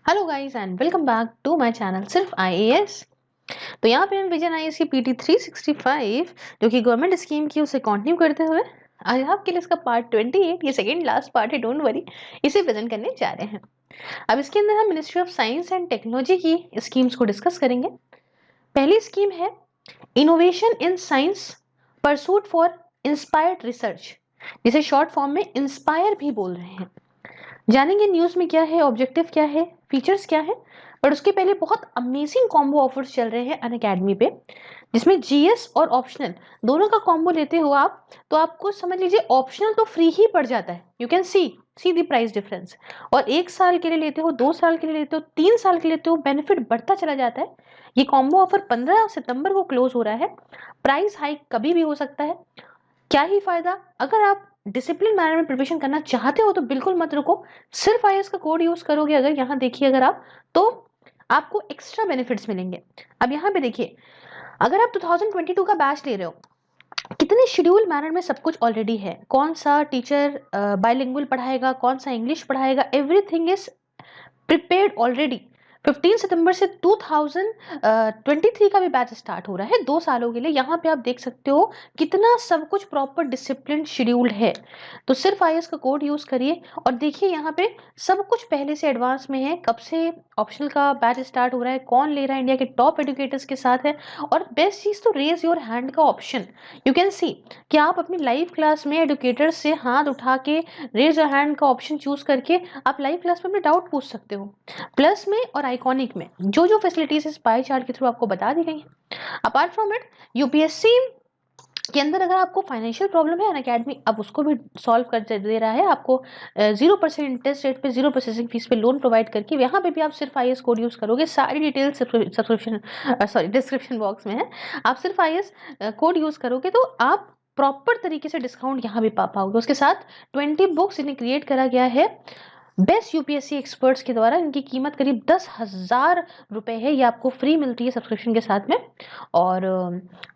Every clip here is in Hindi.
Hello guys and welcome back to my channel सिर्फ आईएएस। तो यहाँ पे हम विजन आईएएस की पीटी 365 जो कि गवर्नमेंट स्कीम की उसे कंटिन्यू करते हुए आज आपके लिए इसका पार्ट 28 ये सेकंड लास्ट पार्ट है, डोंट वरी, इसे प्रेजेंट करने जा रहे हैं। अब इसके अंदर हम ministry of science and technology की स्कीम्स को डिस्कस करेंगे। पहली स्कीम है innovation in science pursuit for inspired research, जिसे शॉर्ट फॉर्म में इंस्पायर भी बोल रहे हैं। जानेंगे न्यूज में क्या है, ऑब्जेक्टिव क्या है, फीचर्स क्या है। पर उसके पहले बहुत अमेजिंग कॉम्बो ऑफर्स चल रहे हैं अनअकैडमी पे, जिसमें जीएस और ऑप्शनल दोनों का कॉम्बो लेते हो आप तो आपको समझ लीजिए ऑप्शनल तो फ्री ही पड़ जाता है। You can see the price difference. और 1 साल के लिए लेते हो, 2 साल के लिए लेते हो, 3 साल के लिए लेते हो, बेनिफिट बढ़ता चला जाता है। ये कॉम्बो ऑफर 15 सितंबर को क्लोज हो रहा है। प्राइस हाइक कभी भी हो सकता है। क्या ही फायदा। अगर आप डिसिप्लिन मैनर में प्रिपरेशन करना चाहते हो तो बिल्कुल मत रुको। सिर्फ आईएएस का कोड यूज करोगे अगर, यहाँ देखिए अगर आप, तो आपको एक्स्ट्रा बेनिफिट्स मिलेंगे। अब यहाँ पे देखिए, अगर आप 2022 का बैच ले रहे हो, कितने शेड्यूल मैनर में सब कुछ ऑलरेडी है। कौन सा टीचर बाइलिंगुअल पढ़ाएगा, कौन सा इंग्लिश पढ़ाएगा, एवरीथिंग इज प्रिपेयर्ड ऑलरेडी। 15 सितंबर से 2023 का भी बैच स्टार्ट हो रहा है 2 सालों के लिए। यहाँ पे आप देख सकते हो कितना सब कुछ प्रॉपर डिसिप्लिन शेड्यूल्ड है। तो सिर्फ आईएएस का कोड यूज करिए और देखिए यहाँ पे सब कुछ पहले से एडवांस में है। कब से ऑप्शनल का बैच स्टार्ट हो रहा है, कौन ले रहा है, इंडिया के टॉप एजुकेटर्स के साथ है। और बेस्ट चीज तो रेज योर हैंड का ऑप्शन। यू कैन सी कि आप अपनी लाइव क्लास में एजुकेटर्स से हाथ उठा के रेज योर हैंड का ऑप्शन चूज करके आप लाइव क्लास में अपने डाउट पूछ सकते हो। प्लस में और आइकॉनिक में जो जो फैसिलिटीज इस पाई चार्ट के थ्रू आपको बता दी गई हैं। अपार्ट फ्रॉम इट, यूपीएससी के अंदर अगर आपको फाइनेंशियल प्रॉब्लम है, अनअकैडमी अब उसको भी सॉल्व कर दे रहा है आपको। 0% इंटरेस्ट रेट पे, 0 प्रोसेसिंग फीस पे लोन प्रोवाइड करके। यहाँ पे भी आप सिर्फ आईएएस कोड यूज करोगे। सारी डिटेल सब्सक्रिप्शन डिस्क्रिप्शन बॉक्स में है। आप सिर्फ आईएएस कोड यूज करोगे तो आप प्रॉपर तरीके से डिस्काउंट यहाँ भी पा पाओगे। उसके साथ 20 बुक्स इन्हें क्रिएट करा गया है बेस्ट यूपीएससी एक्सपर्ट्स के द्वारा। इनकी कीमत करीब 10,000 रुपए है। ये आपको फ्री मिलती है सब्सक्रिप्शन के साथ में। और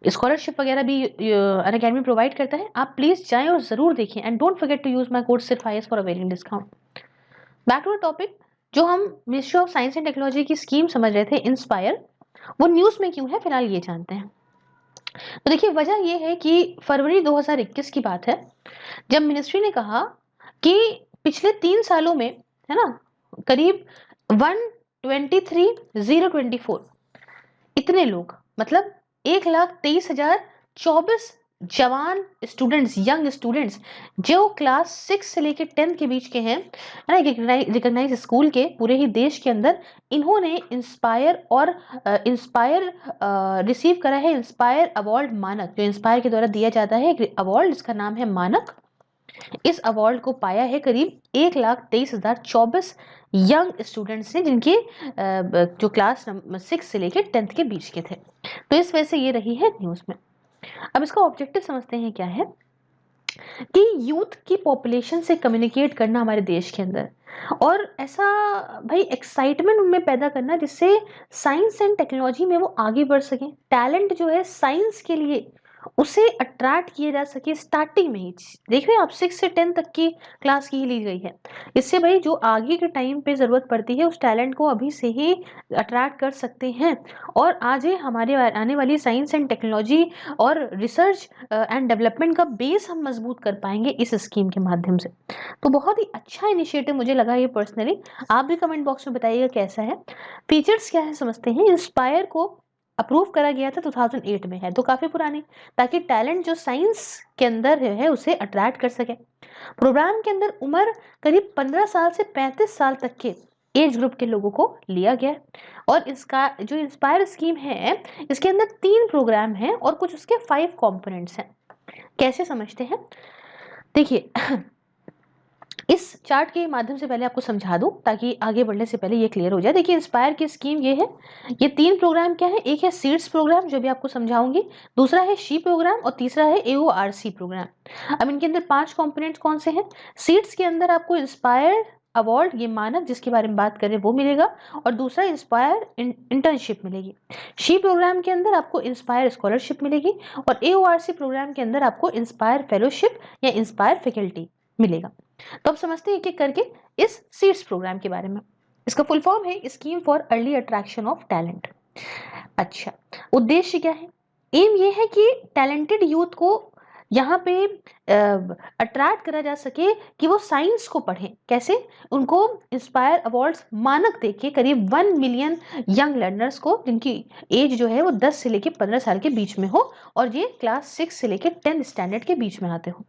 स्कॉलरशिप वगैरह भी अनअकैडमी प्रोवाइड करता है। आप प्लीज जाएं और जरूर देखें and don't forget to use my code सिर्फ IAS for a variant discount. Back to the topic, जो हम ministry of science and technology की स्कीम समझ रहे थे इंस्पायर, वो न्यूज में क्यों है फिलहाल ये जानते हैं। तो देखिए, वजह ये है कि फरवरी 2021 की बात है, जब मिनिस्ट्री ने कहा कि पिछले 3 सालों में, है ना, करीब 123,024 इतने लोग, मतलब 1,23,024 जवान स्टूडेंट्स, यंग स्टूडेंट्स जो क्लास 6 से लेकर 10th के बीच के हैं, है ना, रिकॉग्नाइज स्कूल के पूरे ही देश के अंदर, इन्होंने इंस्पायर और इंस्पायर रिसीव करा है। इंस्पायर अवार्ड मानक, जो इंस्पायर के द्वारा दिया जाता है एक अवार्ड जिसका नाम है मानक। इस अवार्ड को पाया है करीब 1,23,024 यंग स्टूडेंट्स ने, जिनके जो क्लास 6 से लेकर 10th के बीच के थे। तो इस वजह से ये रही है न्यूज में। अब इसका ऑब्जेक्टिव समझते हैं क्या है, कि यूथ की पॉपुलेशन से कम्युनिकेट करना हमारे देश के अंदर, और ऐसा भाई एक्साइटमेंट उनमें पैदा करना जिससे साइंस एंड टेक्नोलॉजी में वो आगे बढ़ सके। टैलेंट जो है साइंस के लिए उसे अट्रैक्ट किया जा सके स्टार्टिंग में ही। देख रहे हैं आप, 6 से 10 तक की क्लास की ही ली गई है। इससे भाई जो आगे के टाइम पे जरूरत पड़ती है उस टैलेंट को अभी से ही अट्रैक्ट कर सकते हैं। और आज ये हमारे आने वाली साइंस एंड टेक्नोलॉजी और रिसर्च एंड डेवलपमेंट का बेस हम मजबूत कर पाएंगे इस स्कीम के माध्यम से। तो बहुत ही अच्छा इनिशिएटिव मुझे लगा ये पर्सनली। आप भी कमेंट बॉक्स में बताइएगा कैसा है। फीचर्स क्या है समझते हैं। इंस्पायर को अप्रूव करा गया था 2008 में, है तो काफी पुरानी, ताकि टैलेंट जो साइंस के अंदर है उसे अट्रैक्ट कर सके। प्रोग्राम के अंदर उम्र करीब 15 साल से 35 साल तक के एज ग्रुप के लोगों को लिया गया। और इसका जो इंस्पायर स्कीम है, इसके अंदर 3 प्रोग्राम हैं और कुछ उसके 5 कंपोनेंट्स हैं। कैसे समझते हैं, देखिए इस चार्ट के माध्यम से पहले आपको समझा दूं ताकि आगे बढ़ने से पहले ये क्लियर हो जाए। देखिए इंस्पायर की स्कीम ये है, ये 3 प्रोग्राम क्या है, एक है सीड्स प्रोग्राम जो भी आपको समझाऊंगी, दूसरा है शी प्रोग्राम और तीसरा है एओआरसी प्रोग्राम। अब इनके अंदर 5 कंपोनेंट्स कौन से हैं। सीड्स के अंदर आपको इंस्पायर अवार्ड, ये मानक जिसके बारे में बात करें वो मिलेगा, और दूसरा इंस्पायर इंटर्नशिप मिलेगी। शी प्रोग्राम के अंदर आपको इंस्पायर स्कॉलरशिप मिलेगी, और एओआरसी प्रोग्राम के अंदर आपको इंस्पायर फेलोशिप या इंस्पायर फैकल्टी मिलेगा। तो अब समझते हैं एक एक करके इस सीड्स प्रोग्राम के बारे में। इसका फुल फॉर्म है scheme for early attraction of talent. अच्छा, उद्देश्य क्या है? एम ये है कि टैलेंटेड यूथ को यहाँ पे अट्रैक्ट करा जा सके कि वो साइंस को पढ़ें। कैसे? उनको इंस्पायर अवार्ड्स मानक देके करीब 1 मिलियन यंग लर्नर्स को, जिनकी एज जो है वो 10 से लेके 15 साल के बीच में हो और ये क्लास 6 से लेके 10th स्टैंडर्ड के बीच में आते हो।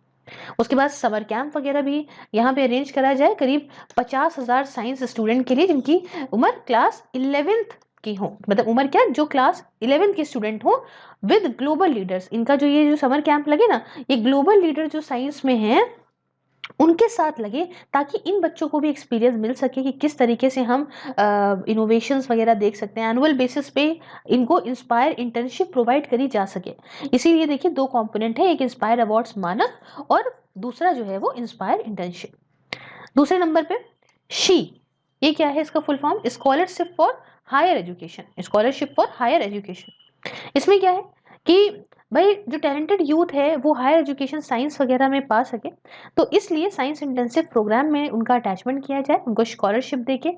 उसके बाद समर कैंप वगैरह भी यहाँ पे अरेंज करा जाए करीब 50,000 साइंस स्टूडेंट के लिए जिनकी उम्र क्लास 11th की हो। मतलब उम्र क्या, जो क्लास 11th के स्टूडेंट हो विद ग्लोबल लीडर्स। इनका जो ये जो समर कैंप लगे ना, ये ग्लोबल लीडर जो साइंस में हैं उनके साथ लगे, ताकि इन बच्चों को भी एक्सपीरियंस मिल सके कि किस तरीके से हम इनोवेशंस वगैरह देख सकते हैं। एनुअल बेसिस पे इनको इंस्पायर इंटर्नशिप प्रोवाइड करी जा सके। इसीलिए देखिए 2 कंपोनेंट है, एक इंस्पायर अवार्ड्स मानक और दूसरा जो है वो इंस्पायर इंटर्नशिप। दूसरे नंबर पे शी, ये क्या है इसका full form? Scholarship for higher education. Scholarship for higher education, इसमें क्या है कि भाई जो टैलेंटेड यूथ है वो हायर एजुकेशन साइंस वगैरह में पा सके, तो इसलिए साइंस इंटेंसिव प्रोग्राम में उनका अटैचमेंट किया जाए, उनको स्कॉलरशिप देके,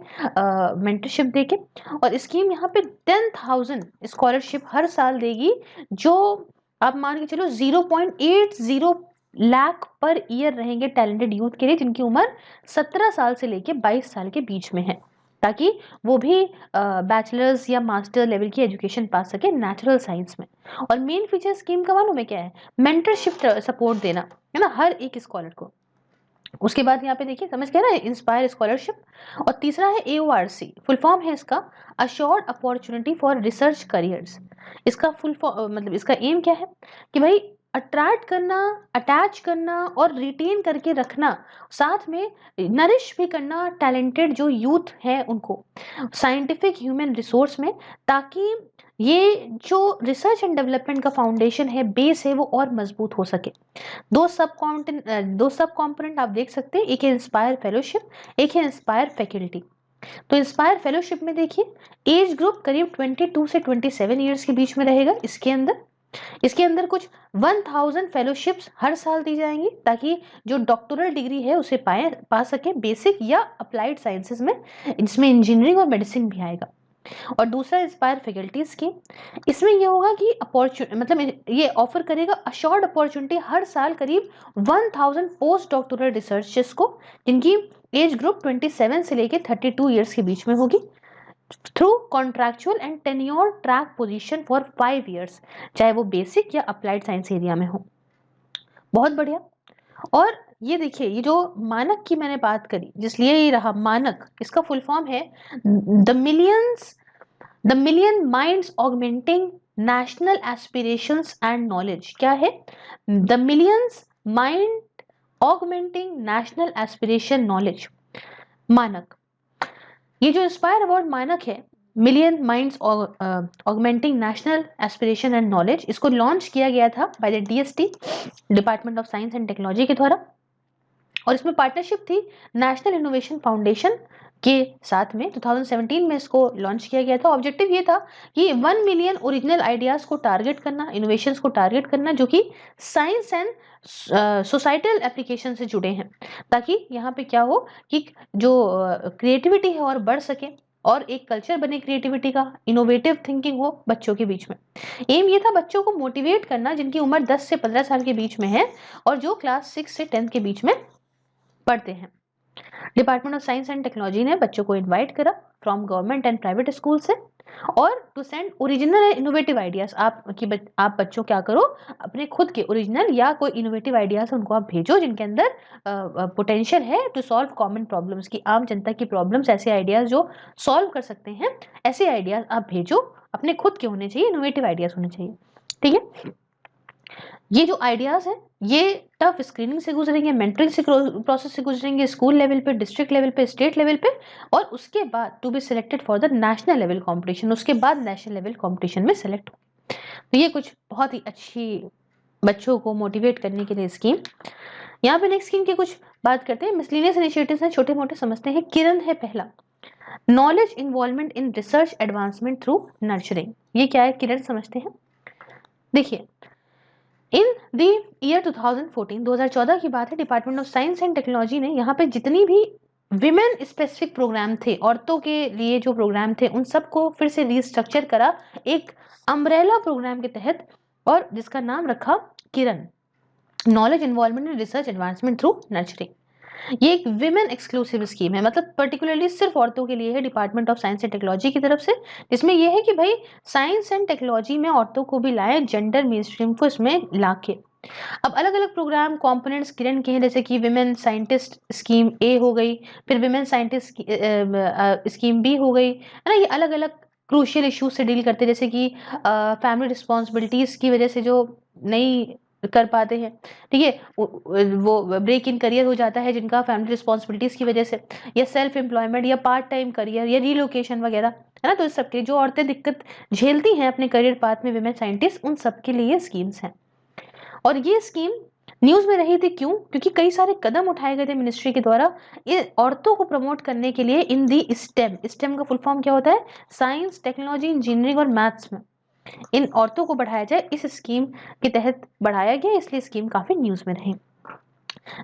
मेंटरशिप देके। और स्कीम यहाँ पे 10,000 स्कॉलरशिप हर साल देगी, जो आप मान के चलो 0.80 लाख पर ईयर रहेंगे टैलेंटेड यूथ के लिए, जिनकी उम्र 17 साल से लेके 22 साल के बीच में है, ताकि वो भी बैचलर्स या मास्टर लेवल की एजुकेशन पा सके नेचुरल साइंस में। और मेन फीचर स्कीम का मालूम है क्या है? मेंटरशिप सपोर्ट देना, है ना, हर एक स्कॉलर को। उसके बाद यहाँ पे देखिए, समझ गया ना, इंस्पायर स्कॉलरशिप। और तीसरा है AORC, फुल फॉर्म है इसका assured opportunity for research careers. इसका फुल फॉर्म मतलब इसका एम क्या है कि भाई अट्रैक्ट करना, अटैच करना और रिटेन करके रखना, साथ में नरिश भी करना टैलेंटेड जो यूथ है उनको साइंटिफिक ह्यूमन रिसोर्स में, ताकि ये जो रिसर्च एंड डेवलपमेंट का फाउंडेशन है, बेस है, वो और मजबूत हो सके। दो सब कॉम्पोनेंट आप देख सकते हैं, एक है इंस्पायर फेलोशिप, एक है इंस्पायर फैकल्टी। तो इंस्पायर फेलोशिप में देखिए एज ग्रुप करीब 22 से 27 ईयर्स के बीच में रहेगा। इसके अंदर कुछ 1000 फेलोशिप्स हर साल दी जाएंगी, ताकि जो डॉक्टोरल डिग्री है उसे पा सके बेसिक या अप्लाइड साइंसेज में, इसमें इंजीनियरिंग और मेडिसिन भी आएगा। और दूसरा इंस्पायर फैकल्टी स्कीम, इसमें ये होगा कि अपॉर्चुनिटी, मतलब ये ऑफर करेगा अश्योर्ड अपॉर्चुनिटी हर साल करीब 1000 पोस्ट डॉक्टोरल रिसर्चर्स को, जिनकी एज ग्रुप 27 से लेके 32 ईयर्स के बीच में होगी, through contractual and tenure track position for 5 years, चाहे वो बेसिक या अप्लाइड साइंस एरिया में हो। बहुत बढ़िया। और ये देखिए, ये जो मानक की मैंने बात करी, जिसलिए ये रहा मानक, इसका फुल फॉर्म है the million minds augmenting national aspirations and knowledge. क्या है? The millions mind augmenting national aspiration knowledge मानक। ये जो इंस्पायर अवार्ड मानक है, million minds augmenting national aspiration and knowledge, इसको लॉन्च किया गया था by the DST, department of science and technology के द्वारा। और इसमें पार्टनरशिप थी नेशनल इनोवेशन फाउंडेशन के साथ में। 2017 में इसको लॉन्च किया गया था। ऑब्जेक्टिव ये था कि 1 मिलियन ओरिजिनल आइडियाज को टारगेट करना, इनोवेशंस को टारगेट करना, जो कि साइंस एंड सोसाइटल एप्लीकेशन से जुड़े हैं, ताकि यहाँ पे क्या हो कि जो क्रिएटिविटी है और बढ़ सके, और एक कल्चर बने क्रिएटिविटी का, इनोवेटिव थिंकिंग हो बच्चों के बीच में। एम ये था बच्चों को मोटिवेट करना जिनकी उम्र 10 से 15 साल के बीच में है और जो क्लास 6 से 10th के बीच में पढ़ते हैं। Department of science and technology ने बच्चों को इनवाइट करा from government and private school से, और to send original and innovative ideas. आप बच्चों क्या करो, अपने खुद के ओरिजिनल या कोई इनोवेटिव आइडियाज उनको आप भेजो, जिनके अंदर पोटेंशियल है टू सॉल्व कॉमन प्रॉब्लम्स की, आम जनता की प्रॉब्लम्स, ऐसे आइडियाज जो सॉल्व कर सकते हैं, ऐसे आइडियाज आप भेजो। अपने खुद के होने चाहिए, इनोवेटिव आइडियाज होने चाहिए। ठीक है, ये जो आइडियाज है ये टफ स्क्रीनिंग से गुजरेंगे, मेंटरिंग से प्रोसेस से गुजरेंगे, स्कूल लेवल पे, डिस्ट्रिक्ट लेवल पे, स्टेट लेवल पे, और उसके बाद to be selected for the national level competition. उसके बाद नेशनल लेवल कंपटीशन में सिलेक्ट हो। तो ये कुछ बहुत ही अच्छी बच्चों को मोटिवेट करने के लिए स्कीम। यहाँ पे नेक्स्ट स्कीम की कुछ बात करते हैं। मिसलिनियस इनिशिएटिव्स हैं, छोटे मोटे समझते हैं। किरण है पहला, knowledge involvement in research advancement through nurturing. ये क्या है, किरण समझते हैं। देखिए, इन द ईयर 2014 की बात है, department of science and technology ने यहाँ पे जितनी भी विमेन स्पेसिफिक प्रोग्राम थे, औरतों के लिए जो प्रोग्राम थे उन सबको फिर से रीस्ट्रक्चर करा एक अम्ब्रेला प्रोग्राम के तहत, और जिसका नाम रखा Kiran, knowledge involvement and research advancement through nurturing. ये एक विमेन एक्सक्लूसिव स्कीम है, मतलब पर्टिकुलरली सिर्फ औरतों के लिए है, department of science and technology की तरफ से, जिसमें यह है कि भाई साइंस एंड टेक्नोलॉजी में औरतों को भी लाए, जेंडर मेन स्ट्रीम को इसमें लाके। अब अलग अलग प्रोग्राम कंपोनेंट्स किरण के हैं, जैसे कि विमेन साइंटिस्ट स्कीम ए हो गई, फिर विमेन साइंटिस्ट स्कीम बी हो गई, है ना। ये अलग अलग क्रूशियल इश्यूज से डील करते हैं, जैसे कि फैमिली रिस्पॉन्सिबिलिटीज की वजह से जो नहीं कर पाते हैं, ठीक है, वो ब्रेक इन करियर हो जाता है जिनका फैमिली रिस्पॉन्सिबिलिटीज की वजह से, या सेल्फ एम्प्लॉयमेंट या पार्ट टाइम करियर या रीलोकेशन वगैरह, है ना। तो इस सबके जो औरतें दिक्कत झेलती हैं अपने करियर पाथ में, विमेन साइंटिस्ट, उन सबके लिए स्कीम्स हैं। और ये स्कीम न्यूज में रही थी, क्यों? क्योंकि कई सारे कदम उठाए गए थे मिनिस्ट्री के द्वारा ये औरतों को प्रमोट करने के लिए इन दी स्टेम। स्टेम का फुल फॉर्म क्या होता है? साइंस, टेक्नोलॉजी, इंजीनियरिंग और मैथ्स में इन औरतों को बढ़ाया जाए, इस स्कीम के तहत बढ़ाया गया, इसलिए स्कीम काफी न्यूज में रही।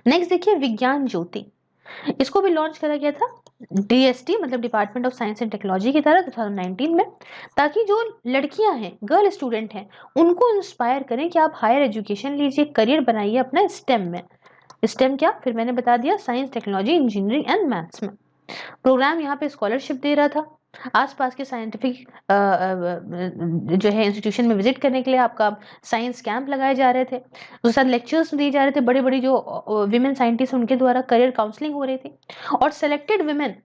नेक्स्ट देखिए विज्ञान ज्योति, इसको भी लॉन्च करा गया था डीएसटी, मतलब department of science and technology की तरह 2019 में, ताकि जो लड़कियां हैं, गर्ल स्टूडेंट हैं, उनको इंस्पायर करें कि आप हायर एजुकेशन लीजिए, करियर बनाइए अपना स्टेम में। स्टेम क्या? फिर मैंने बता दिया, science, technology, engineering and maths में। प्रोग्राम यहाँ पे स्कॉलरशिप दे रहा था, आसपास के साइंटिफिक जो है इंस्टीट्यूशन में विजिट करने के लिए आपका साइंस कैंप लगाए जा रहे थे, उसके साथ लेक्चर्स दिए जा रहे थे, बड़े बड़ी जो विमेन साइंटिस्ट उनके द्वारा करियर काउंसलिंग हो रही थी, और selected women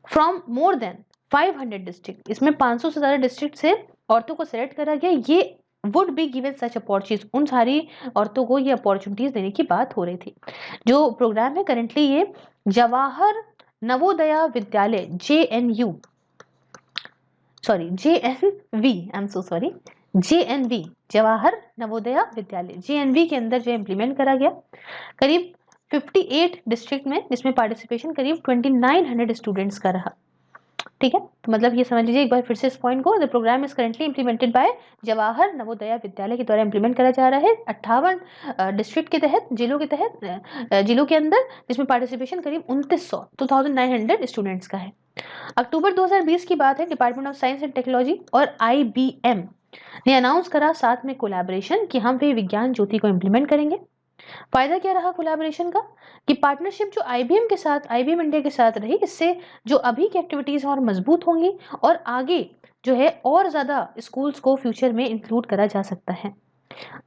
from more than 500 district, इसमें 500 से ज्यादा डिस्ट्रिक्ट से औरतों को सेलेक्ट करा गया। ये would be given such opportunities, उन सारी औरतों को ये अपॉर्चुनिटीज देने की बात हो रही थी। जो प्रोग्राम है करेंटली ये जवाहर नवोदया विद्यालय JNU, sorry JNV, I am so sorry, JNV, Jawahar Navodaya विद्यालय JNV के अंदर जो इम्प्लीमेंट करा गया, करीब 58 डिस्ट्रिक्ट में, जिसमें पार्टिसिपेशन करीब 2900 स्टूडेंट्स का रहा। ठीक है, तो मतलब ये समझ लीजिए एक बार फिर से इस पॉइंट को, the program is currently implemented by Jawahar Navodaya Vidyalaya के द्वारा इंप्लीमेंट करा जा रहा है 58 डिस्ट्रिक्ट के तहत, जिलों के तहत, जिलों के अंदर, जिसमें पार्टिसिपेशन करीब 2900 स्टूडेंट्स का है। अक्टूबर 2020 की बात है, department of science and technology और IBM ने अनाउंस करा साथ में कोलैबोरेशन कि हम भी विज्ञान ज्योति को इंप्लीमेंट करेंगे। फायदा क्या रहा कोलैबोरेशन का? कि पार्टनरशिप जो IBM के साथ, IBM इंडिया के साथ रही, इससे जो अभी की एक्टिविटीज और मजबूत होंगी, और आगे जो है और ज्यादा स्कूल्स को फ्यूचर में इंक्लूड करा जा सकता है।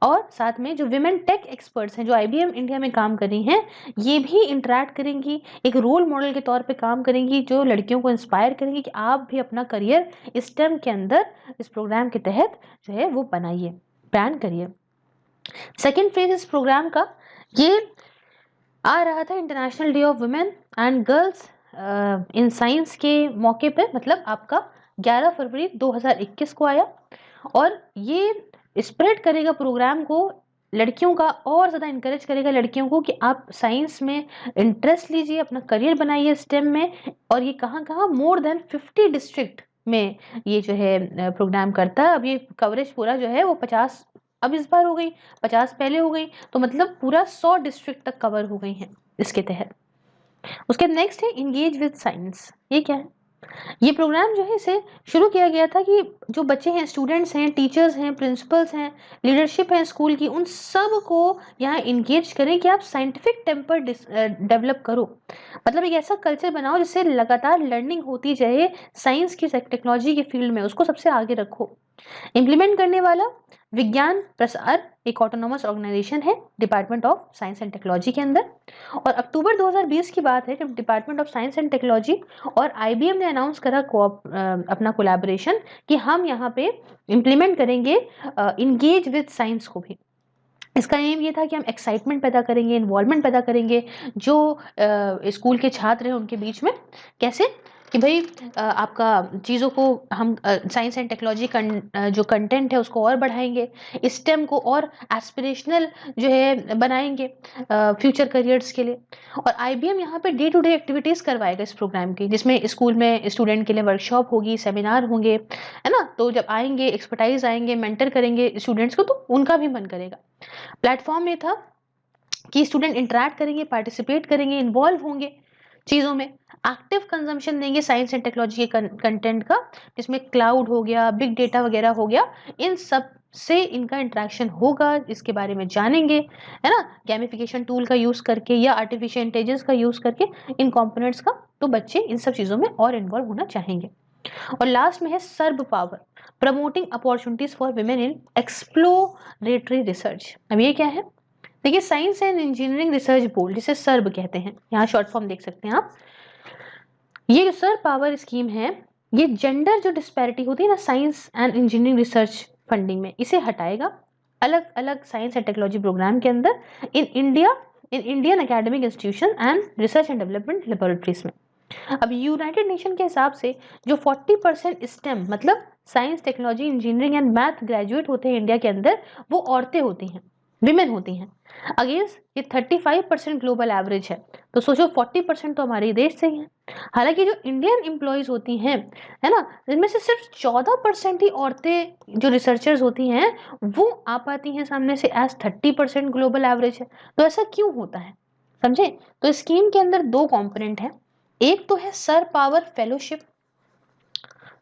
और साथ में जो विमेन टेक एक्सपर्ट्स हैं जो IBM इंडिया में काम कर रही हैं, ये भी इंटरेक्ट करेंगी, एक रोल मॉडल के तौर पे काम करेंगी, जो लड़कियों को इंस्पायर करेंगी कि आप भी अपना करियर स्टेम के अंदर इस प्रोग्राम के तहत जो है वो बनाइए, प्लान करिए। सेकेंड फेज इस प्रोग्राम का ये आ रहा था international day of women and girls in science के मौके पे, मतलब आपका 11 फरवरी 2021 को आया, और ये स्प्रेड करेगा प्रोग्राम को, लड़कियों का और ज़्यादा इंकरेज करेगा लड़कियों को कि आप साइंस में इंटरेस्ट लीजिए, अपना करियर बनाइए स्टेम में। और ये कहाँ कहाँ, मोर देन 50 डिस्ट्रिक्ट में ये जो है प्रोग्राम करता है। अब ये कवरेज पूरा जो है वो 50 अब इस बार हो गई, 50 पहले हो गई, तो मतलब पूरा 100 डिस्ट्रिक्ट तक कवर हो गई हैं इसके तहत। उसके नेक्स्ट है इंगेज विद साइंस। ये क्या है? ये प्रोग्राम जो है इसे शुरू किया गया था कि जो बच्चे हैं, स्टूडेंट्स हैं, टीचर्स हैं, प्रिंसिपल्स हैं, लीडरशिप है स्कूल की, उन सब को यहाँ इंगेज करें कि आप साइंटिफिक टेम्पर डेवलप करो, मतलब एक ऐसा कल्चर बनाओ जिससे लगातार लर्निंग होती जाए साइंस की, टेक्नोलॉजी के फील्ड में, उसको सबसे आगे रखो। इम्प्लीमेंट करने वाला विज्ञान प्रसार एक ऑटोनॉमस ऑर्गेनाइजेशन है department of science and technology के अंदर। और अक्टूबर 2020 की बात है जब department of science and technology और IBM ने अनाउंस करा अपना कोलैबोरेशन कि हम यहाँ पे इम्प्लीमेंट करेंगे इंगेज विद साइंस को भी। इसका एम ये था कि हम एक्साइटमेंट पैदा करेंगे, इन्वॉल्वमेंट पैदा करेंगे जो स्कूल के छात्र हैं उनके बीच में। कैसे? कि भाई आपका चीज़ों को हम साइंस एंड टेक्नोलॉजी जो कंटेंट है उसको और बढ़ाएंगे, स्टेम को और एस्पिरेशनल जो है बनाएंगे फ्यूचर करियर्स के लिए। और IBM यहाँ पे डे टू डे एक्टिविटीज़ करवाएगा इस प्रोग्राम की, जिसमें स्कूल में स्टूडेंट के लिए वर्कशॉप होगी, सेमिनार होंगे, है ना। तो जब आएंगे, एक्सपर्टाइज आएंगे, मेंटर करेंगे स्टूडेंट्स को, तो उनका भी मन करेगा। प्लेटफॉर्म ये था कि स्टूडेंट इंटरेक्ट करेंगे, पार्टिसिपेट करेंगे, इन्वॉल्व होंगे, चीज़ों में। एक्टिव कंजम्पशन देंगे साइंस एंड टेक्नोलॉजी के कंटेंट का, जिसमें क्लाउड हो गया, बिग डेटा वगैरह हो गया, इन सब से इनका इंटरेक्शन होगा, इसके बारे में जानेंगे, है ना, गैमिफिकेशन टूल का यूज़ करके या आर्टिफिशियल इंटेलिजेंस का यूज़ करके इन कंपोनेंट्स का। तो बच्चे इन सब चीज़ों में और इन्वॉल्व होना चाहेंगे। और लास्ट में है SERB power, promoting opportunities for women in exploratory research. अब ये क्या है? देखिए, science and engineering research board, जिसे सर्ब कहते हैं, यहाँ शॉर्ट फॉर्म देख सकते हैं आप। ये जो सर्ब पावर स्कीम है, ये जेंडर जो डिस्पैरिटी होती है ना science and engineering research funding में, इसे हटाएगा अलग अलग साइंस एंड टेक्नोलॉजी प्रोग्राम के अंदर in India, in Indian academic institution and research and development laboratories में। अब यूनाइटेड नेशन के हिसाब से जो 40% स्टेम मतलब science technology engineering and math graduate होते हैं इंडिया के अंदर, वो औरतें होती हैं, विमेन होती हैं। अगेंस्ट ये 35% ग्लोबल एवरेज है, तो सोचो 40% तो हमारे देश से ही है। हालांकि जो इंडियन एम्प्लॉयज होती हैं, है ना, इनमें से सिर्फ 14% ही औरतें जो रिसर्चर्स होती हैं वो आ पाती हैं सामने से, एज 30% ग्लोबल एवरेज है। तो ऐसा क्यों होता है, समझे? तो स्कीम के अंदर दो कंपोनेंट है। एक तो है सर पावर फेलोशिप।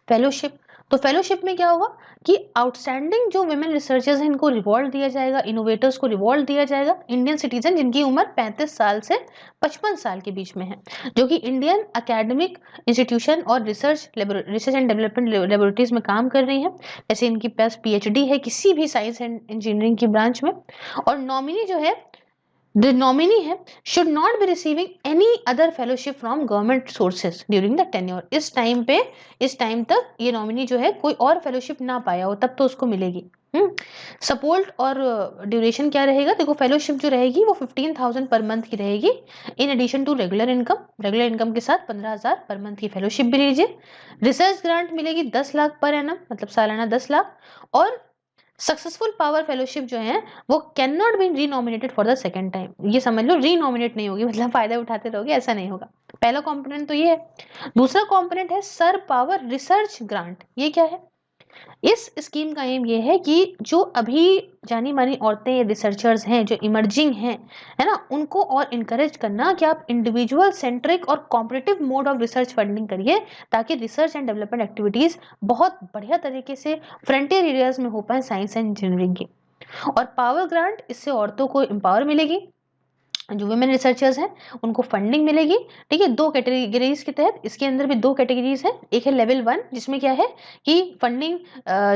फेलोशिप, तो फेलोशिप में क्या होगा कि आउटस्टैंडिंग जो विमेन रिसर्चर्स हैं इनको रिवॉर्ड दिया जाएगा, इनोवेटर्स को रिवॉर्ड दिया जाएगा, इंडियन सिटीजन जिनकी उम्र 35 साल से 55 साल के बीच में है, जो कि इंडियन एकेडमिक इंस्टीट्यूशन और रिसर्च एंड डेवलपमेंट लेबोरेटरीज में काम कर रही हैं, जैसे इनकी पास पीएचडी है किसी भी साइंस एंड इंजीनियरिंग की ब्रांच में। और नॉमिनी जो है, the nominee है should not be receiving any other fellowship from government sources during the tenure। इस टाइम पे, इस टाइम तक ये नॉमिनी जो है कोई और फेलोशिप ना पाया हो तब तो उसको मिलेगी। सपोर्ट और ड्यूरेशन क्या रहेगा? देखो, फेलोशिप जो रहेगी वो 15,000 पर मंथ की रहेगी, in addition to regular income. Regular income के साथ 15,000 पर मंथ की फेलोशिप भी लीजिए। रिसर्च ग्रांट मिलेगी 10 लाख पर एनम, मतलब सालाना 10 लाख। और सक्सेसफुल पावर फेलोशिप जो है वो can not be renominated for the second time. ये समझ लो, रीनॉमिनेट नहीं होगी, मतलब फायदा उठाते रहोगे, ऐसा नहीं होगा। पहला कंपोनेंट तो ये है। दूसरा कंपोनेंट है सर पावर रिसर्च ग्रांट। ये क्या है? इस स्कीम का एम ये है कि जो अभी जानी मानी औरतें रिसर्चर्स हैं, जो इमर्जिंग हैं, है ना, उनको और इनकरेज करना कि आप इंडिविजुअल सेंट्रिक और competitive mode of research funding करिए, ताकि रिसर्च एंड डेवलपमेंट एक्टिविटीज बहुत बढ़िया तरीके से फ्रंटियर एरियाज में हो पाए साइंस एंड इंजीनियरिंग की। और पावर ग्रांट, इससे औरतों को एम्पावर मिलेगी, जो वुमेन रिसर्चर्स हैं उनको फंडिंग मिलेगी। ठीक है, दो कैटेगरीज के तहत, इसके अंदर भी दो कैटेगरीज हैं। एक है लेवल 1, जिसमें क्या है कि फंडिंग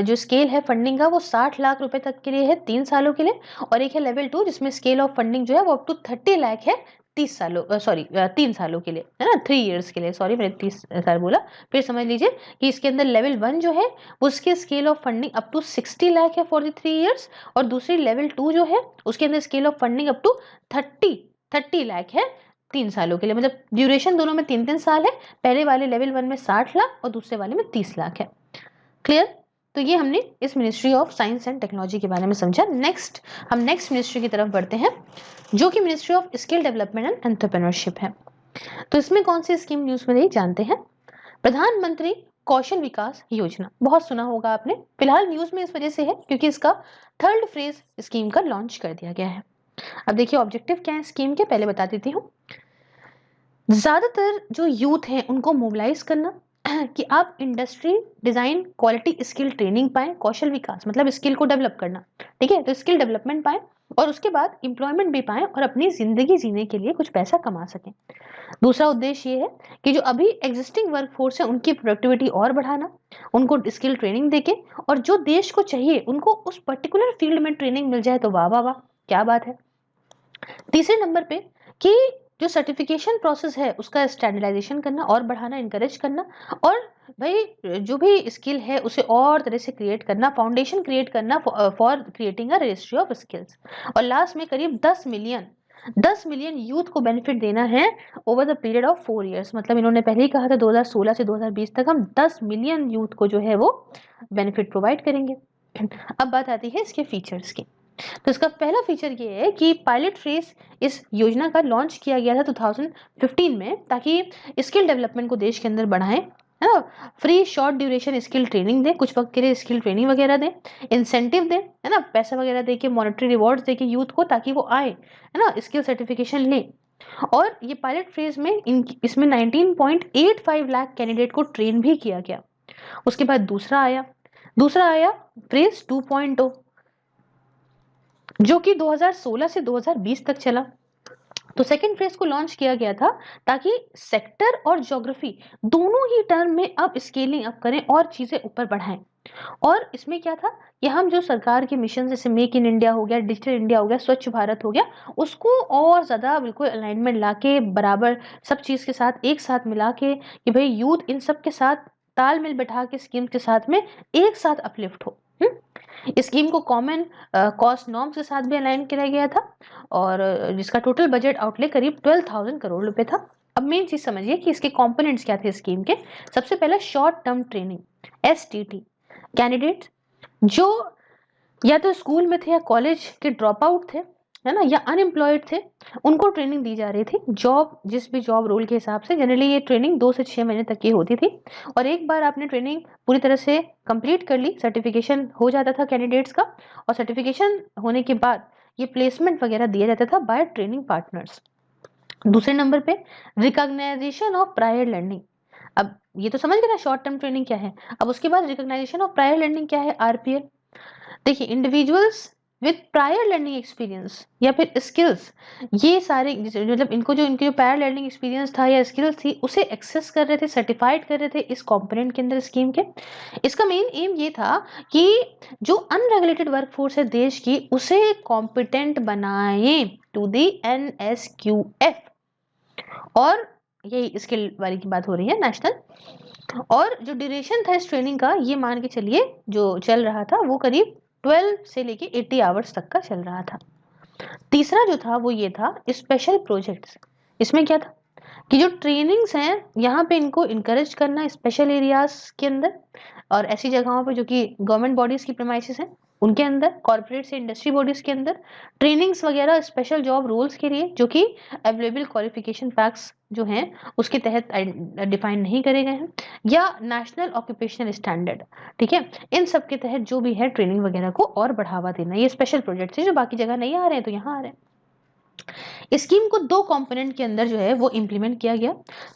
जो स्केल है फंडिंग का वो 60 लाख रुपए तक के लिए है 3 सालों के लिए। और एक है लेवल 2, जिसमें स्केल ऑफ फंडिंग जो है वो अप टू 30 लाख है 30 सालों 3 सालों के लिए, है ना, 3 इयर्स के लिए। सॉरी, मैंने 30 साल बोला, फिर समझ लीजिए कि इसके अंदर लेवल 1 जो है उसके scale of funding up to 60 lakh है फॉर द 3 इयर्स। और दूसरी लेवल 2 जो है उसके अंदर scale of funding up to 30 lakh है 3 सालों के लिए, मतलब ड्यूरेशन दोनों में 3-3 साल है। पहले वाले लेवल 1 में 60 लाख और दूसरे वाले में 30 लाख है। क्लियर? तो ये हमने इस ministry of science and technology के बारे में समझा। नेक्स्ट, हम नेक्स्ट मिनिस्ट्री की तरफ बढ़ते हैं, जो कि ministry of skill development and entrepreneurship है। तो इसमें कौन सी स्कीम न्यूज में रही जानते हैं। प्रधानमंत्री कौशल विकास योजना, बहुत सुना होगा आपने। फिलहाल न्यूज में इस वजह से है क्योंकि इसका 3rd फेज स्कीम का लॉन्च कर दिया गया है। अब देखिए ऑब्जेक्टिव क्या है स्कीम के, पहले बता देती हूँ। ज्यादातर जो यूथ हैं उनको मोबिलाइज करना कि आप industry design quality skill training पाएं। कौशल विकास मतलब स्किल को डेवलप करना, ठीक है, तो स्किल डेवलपमेंट पाएं और उसके बाद एम्प्लॉयमेंट भी पाएं और अपनी जिंदगी जीने के लिए कुछ पैसा कमा सकें। दूसरा उद्देश्य ये है कि जो अभी एग्जिस्टिंग वर्कफोर्स है उनकी प्रोडक्टिविटी और बढ़ाना, उनको स्किल ट्रेनिंग देके, और जो देश को चाहिए उनको उस पर्टिकुलर फील्ड में ट्रेनिंग मिल जाए तो वाह वाह वाह, क्या बात है। तीसरे नंबर पे कि जो सर्टिफिकेशन प्रोसेस है उसका स्टैंडर्डाइजेशन करना और बढ़ाना, इनकरेज करना, और भाई जो भी स्किल है उसे और तरह से क्रिएट करना, फाउंडेशन क्रिएट करना for creating a registry of skills. और लास्ट में करीब 10 मिलियन यूथ को बेनिफिट देना है over the period of 4 years. मतलब इन्होंने पहले ही कहा था 2016 से 2020 तक हम 10 मिलियन यूथ को जो है वो बेनिफिट प्रोवाइड करेंगे। अब बात आती है इसके फीचर्स की। तो इसका पहला फीचर ये है कि पायलट फेज इस योजना का लॉन्च किया गया था 2015 में, ताकि स्किल डेवलपमेंट को देश के अंदर बढ़ाएं, है ना। Free short duration skill training दें, कुछ वक्त के लिए स्किल ट्रेनिंग वगैरह दें, इंसेंटिव दें, है ना, पैसा वगैरह दे के, मॉनेटरी रिवॉर्ड्स दे के यूथ को, ताकि वो आए, है ना, स्किल सर्टिफिकेशन लें। और ये पायलट फेज में इसमें 19.85 लाख कैंडिडेट को ट्रेन भी किया गया। उसके बाद दूसरा आया फेज 2.0, जो कि 2016 से 2020 तक चला। तो सेकेंड फेज को लॉन्च किया गया था ताकि सेक्टर और ज्योग्राफी दोनों ही टर्म में अब स्केलिंग अप करें और चीजें ऊपर बढ़ाएं। और इसमें क्या था कि हम जो सरकार के मिशन जैसे मेक इन इंडिया हो गया, डिजिटल इंडिया हो गया, स्वच्छ भारत हो गया, उसको और ज्यादा बिल्कुल अलाइनमेंट लाके बराबर सब चीज के साथ एक साथ मिला के कि भाई यूथ इन सब के साथ तालमेल बैठा के स्कीम के साथ में एक साथ अपलिफ्ट हो। स्कीम को कॉमन कॉस्ट नॉर्म्स के साथ भी अलाइन किया गया था और जिसका टोटल बजट आउटले करीब 12,000 करोड़ रुपए था। अब मेन चीज समझिए कि इसके कंपोनेंट्स क्या थे स्कीम के। सबसे पहले short term training STT, candidate जो या तो स्कूल में थे या कॉलेज के ड्रॉप आउट थे, है ना, या अनएम्प्लॉयड थे, उनको ट्रेनिंग दी जा रही थी जॉब, जिस भी जॉब रोल के हिसाब से। जनरली ये ट्रेनिंग 2 से 6 महीने तक की होती थी और एक बार आपने ट्रेनिंग पूरी तरह से कंप्लीट कर ली, सर्टिफिकेशन हो जाता था कैंडिडेट्स का, और सर्टिफिकेशन होने के बाद ये प्लेसमेंट वगैरह दिया जाता था बाय ट्रेनिंग पार्टनर्स। दूसरे नंबर पे रिकॉग्नाइजेशन ऑफ प्रायर लर्निंग। अब ये तो समझ गए ना शॉर्ट टर्म ट्रेनिंग क्या है। अब उसके बाद रिकॉग्नाइजेशन ऑफ प्रायर लर्निंग क्या है, RPL। देखिए individuals with prior learning experience या फिर स्किल्स, ये सारे मतलब इनको जो इनके जो प्रायर लर्निंग एक्सपीरियंस था या स्किल्स थी उसे एक्सेस कर रहे थे, सर्टिफाइड कर रहे थे इस कंपोनेंट के अंदर स्कीम के। इसका मेन एम ये था कि जो अनरेगुलेटेड वर्कफोर्स है देश की उसे कॉम्पिटेंट बनाए टू दी NSQF। और यही स्किल वाली की बात हो रही है नेशनल। और जो ड्यूरेशन था इस ट्रेनिंग का ये मान के चलिए जो चल रहा था वो करीब 12 से लेके 80 आवर्स तक का चल रहा था। तीसरा जो था वो ये था स्पेशल प्रोजेक्ट्स। इसमें क्या था कि जो ट्रेनिंग्स हैं यहाँ पे इनको इनकरेज करना स्पेशल एरियाज के अंदर और ऐसी जगहों पे जो कि गवर्नमेंट बॉडीज की प्रेमाइसेस हैं उनके अंदर, कॉर्पोरेट से इंडस्ट्री बॉडीज के अंदर ट्रेनिंग्स वगैरह स्पेशल जॉब रोल्स के लिए जो कि अवेलेबल क्वालिफिकेशन पैक्स जो हैं उसके तहत डिफाइन नहीं करे गए हैं, या नेशनल ऑक्यूपेशनल स्टैंडर्ड, ठीक है, इन सब के तहत जो भी है ट्रेनिंग वगैरह को और बढ़ावा देना। ये स्पेशल प्रोजेक्ट्स है जो बाकी जगह नहीं आ रहे हैं तो यहाँ आ रहे हैं। स्कीम को 2 कंपोनेंट के अंदर जो है वो इंप्लीमेंट किया गया।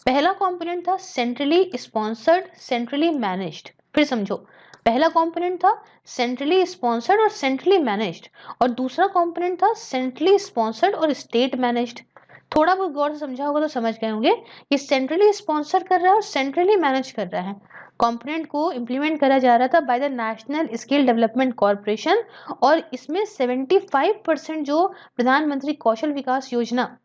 पहला कंपोनेंट था सेंट्रली स्पॉन्सर्ड, सेंट्रली मैनेज्ड। फिर समझो, पहला कंपोनेंट था सेंट्रली स्पॉन्सर्ड और सेंट्रली मैनेज्ड, और दूसरा कंपोनेंट था सेंट्रली स्पॉन्सर्ड और स्टेट मैनेज्ड। थोड़ा बहुत गौर से समझा होगा तो समझ गए होंगे कि सेंट्रली स्पॉन्सर कर रहा है और सेंट्रली मैनेज कर रहा है। कंपोनेंट को इंप्लीमेंट करा जा रहा था by the national skill development corporation, और इसमें 75% जो प्रधानमंत्री कौशल विकास योजना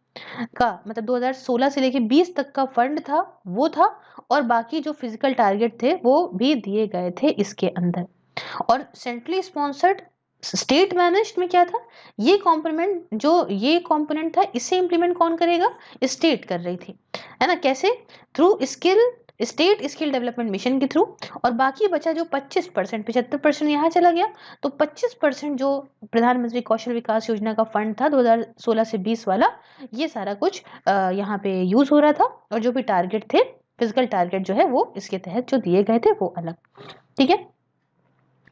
का मतलब 2016 से लेके 20 तक का फंड था वो था, और बाकी जो फिजिकल टारगेट थे वो भी दिए गए थे इसके अंदर। और सेंट्रली स्पॉन्सर्ड स्टेट मैनेज्ड में क्या था, ये कंपोनेंट था इसे इंप्लीमेंट कौन करेगा, स्टेट कर रही थी, है ना। कैसे, through state skill development mission के थ्रू। और बाकी बचा जो 25%, 75% यहाँ चला गया, तो 25% जो प्रधानमंत्री कौशल विकास योजना का फंड था 2016 से 20 वाला, ये सारा कुछ यहाँ पे यूज हो रहा था, और जो भी टारगेट थे फिजिकल टारगेट जो है वो इसके तहत जो दिए गए थे वो अलग, ठीक है।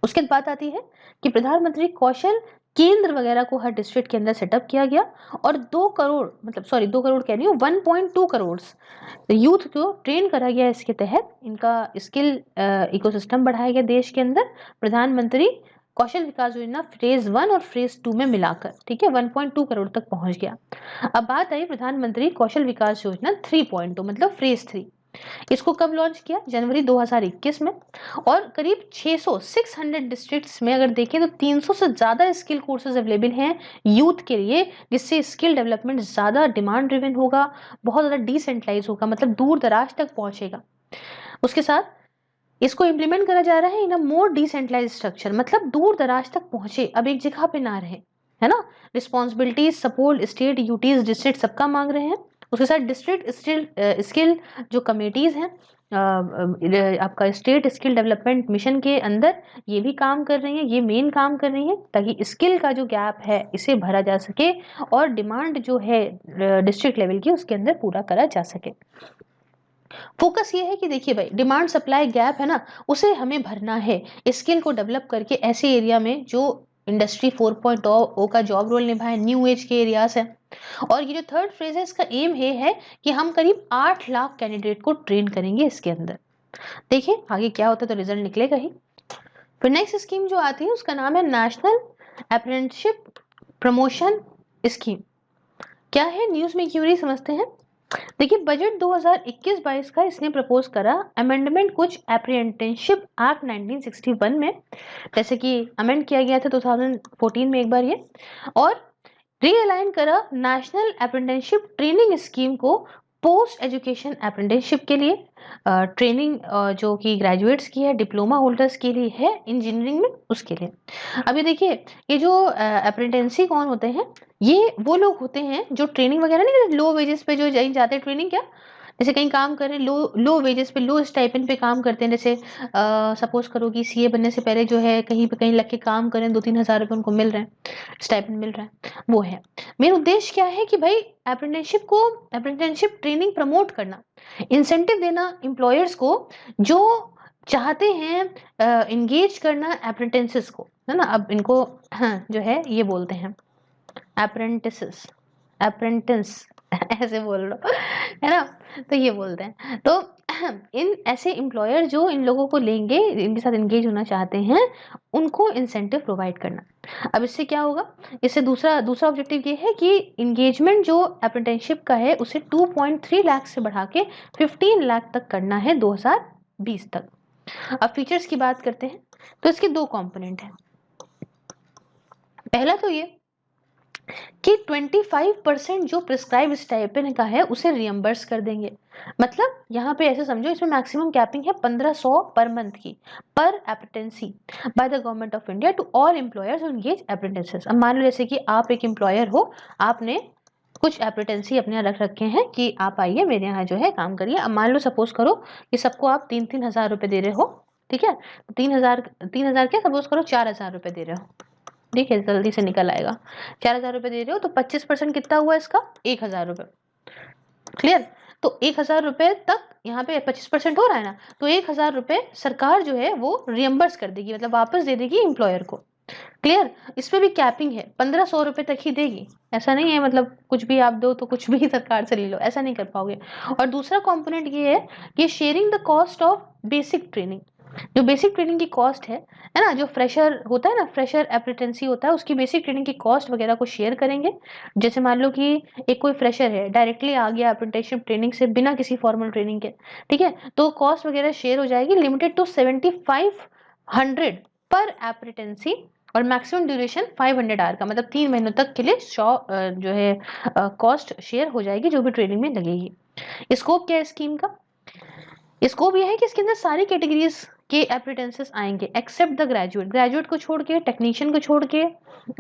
उसके बाद बात आती है कि प्रधानमंत्री कौशल केंद्र वगैरह को हर डिस्ट्रिक्ट के अंदर सेटअप किया गया, और 2 करोड़ मतलब सॉरी 2 करोड़ कह रही हूँ 1.2 करोड़ यूथ को ट्रेन करा गया इसके तहत। इनका स्किल इकोसिस्टम बढ़ाया गया देश के अंदर प्रधानमंत्री कौशल विकास योजना फेज 1 और फेज 2 में मिलाकर, ठीक है, 1.2 करोड़ तक पहुंच गया। अब बात आई प्रधानमंत्री कौशल विकास योजना 3.2 मतलब फेज 3। इसको कब लॉन्च किया, जनवरी 2021 में। और करीब 600 डिस्ट्रिक्ट्स में अगर देखें तो 300 से ज्यादा स्किल कोर्सेज अवेलेबल हैं यूथ के लिए, जिससे स्किल डेवलपमेंट ज्यादा डिमांड ड्रिवन होगा, बहुत ज्यादा डिसेंट्रलाइज होगा, मतलब दूर दराज तक पहुंचेगा। उसके साथ इसको इम्प्लीमेंट करा जा रहा है इन अ मोर डिसेंट्रलाइज स्ट्रक्चर, मतलब दूर दराज तक पहुंचे, अब एक जगह पे ना रहे, है ना। Responsibilities support state UTs district सबका मांग रहे हैं। उसके साथ डिस्ट्रिक्ट स्किल जो कमेटीज हैं आपका स्टेट स्किल डेवलपमेंट मिशन के अंदर ये भी काम कर रही हैं, ये मेन काम कर रही हैं ताकि स्किल का जो गैप है इसे भरा जा सके और डिमांड जो है डिस्ट्रिक्ट लेवल की उसके अंदर पूरा करा जा सके। फोकस ये है कि देखिए भाई डिमांड सप्लाई गैप है ना, उसे हमें भरना है स्किल को डेवलप करके ऐसे एरिया में जो इंडस्ट्री 4.0 का जॉब रोल निभाए, न्यू एज के एरियाज है, और ये जो थर्ड फेज है इसका एम ये है कि हम करीब 8 लाख कैंडिडेट को ट्रेन करेंगे इसके अंदर। देखिए आगे क्या होता है तो रिजल्ट निकलेगा ही। फिर नेक्स्ट स्कीम जो आती है उसका नाम है नेशनल अप्रेंटिसशिप प्रमोशन स्कीम। क्या है, न्यूज में क्यों नहीं समझते हैं। देखिए बजट 2021-22 का इसने प्रपोज करा अमेंडमेंट कुछ अप्रेंटिसशिप एक्ट 1961 में, जैसे कि अमेंड किया गया था 2014 में एक बार ये, और रीअलाइन करा नेशनल अप्रेंटिसशिप ट्रेनिंग स्कीम को पोस्ट एजुकेशन अप्रेंटिसशिप के लिए, ट्रेनिंग जो कि ग्रेजुएट्स की है, डिप्लोमा होल्डर्स के लिए है इंजीनियरिंग में उसके लिए। अभी देखिए ये जो अप्रेंटिसी कौन होते हैं, ये वो लोग होते हैं जो ट्रेनिंग वगैरह नहीं, लो वेजेस पे जो जाते हैं ट्रेनिंग, क्या जैसे कहीं काम कर रहे हैं लो वेजेस पे, लो स्टाइपेंड पे काम करते हैं, जैसे सपोज करो कि सीए बनने से पहले जो है कहीं पे कहीं लग के काम करें, 2-3 हज़ार रुपये उनको मिल रहे हैं, स्टाइपेंड मिल रहा है, वो है। मेन उद्देश्य क्या है कि भाई अप्रेंटिसशिप ट्रेनिंग प्रमोट करना, इंसेंटिव देना एम्प्लॉयर्स को जो चाहते हैं इंगेज करना अप्रेंटिसेस को, है ना। अब इनको जो है ये बोलते हैं अप्रेंटिस ऐसे बोल लो, है ना, तो ये बोलते हैं। तो इन ऐसे एम्प्लॉयर जो इन लोगों को लेंगे, इनके साथ एंगेज होना चाहते हैं, उनको इंसेंटिव प्रोवाइड करना। अब इससे क्या होगा, इससे दूसरा ऑब्जेक्टिव ये है कि इंगेजमेंट जो अप्रेंटिसशिप का है उसे 2.3 लाख से बढ़ा के 15 लाख तक करना है 2020 तक। अब फीचर्स की बात करते हैं तो इसके दो कंपोनेंट हैं। पहला तो ये कि 25% जो प्रिस्क्राइब स्टाइपेंड का है उसे रियम्बर्स कर देंगे। मतलब यहाँ पे ऐसे समझो, इसमें मैक्सिमम कैपिंग है 1500 पर मंथ की per apprentice by the government of India to all employers engage apprentices. अब मान लो जैसे कि आप एक एम्प्लॉयर हो, आपने कुछ अप्रेंटिसी अपने यहाँ रख रखे हैं कि आप आइए मेरे यहाँ जो है काम करिए। अब मान लो सपोज करो कि सबको आप 3-3 हज़ार रुपये दे रहे हो, ठीक है, 3,000 क्या, सपोज करो 4,000 रुपये दे रहे हो, ठीक है, जल्दी से निकल आएगा। 4,000 रुपये दे रहे हो तो 25% कितना हुआ इसका, 1,000 रुपये। क्लियर, तो 1,000 रुपये तक यहाँ पे 25% हो रहा है ना, तो 1,000 रुपये सरकार जो है वो रियम्बर्स कर देगी, मतलब वापस दे देगी एम्प्लॉयर को। क्लियर, इस पे भी कैपिंग है, 1,500 रुपये तक ही देगी, ऐसा नहीं है मतलब कुछ भी आप दो तो कुछ भी सरकार से ले लो, ऐसा नहीं कर पाओगे। और दूसरा कंपोनेंट ये है कि sharing the cost of basic training, जो बेसिक ट्रेनिंग की कॉस्ट है ना, जो फ्रेशर होता है ना, फ्रेशर अप्रेंटिसी होता है, उसकी बेसिक ट्रेनिंग की कॉस्ट वगैरह को शेयर करेंगे। जैसे मान लो कि एक कोई फ्रेशर है, डायरेक्टली आ गया अप्रेंटिसशिप ट्रेनिंग से बिना किसी फॉर्मल ट्रेनिंग के, ठीक है, तो कॉस्ट वगैरह शेयर हो जाएगी, लिमिटेड टू 7,500 पर अप्रेंटिसी, और मैक्सिमम ड्यूरेशन 500 आवर का, मतलब 3 महीनों तक के लिए जो है कॉस्ट शेयर हो जाएगी जो भी ट्रेनिंग में लगेगी। स्कोप क्या है स्कीम का, स्कोप ये है कि इसके अंदर सारी कैटेगरीज के अप्रेंटिसेस आएंगे एक्सेप्ट द ग्रेजुएट को छोड़ के, टेक्नीशियन को छोड़ के,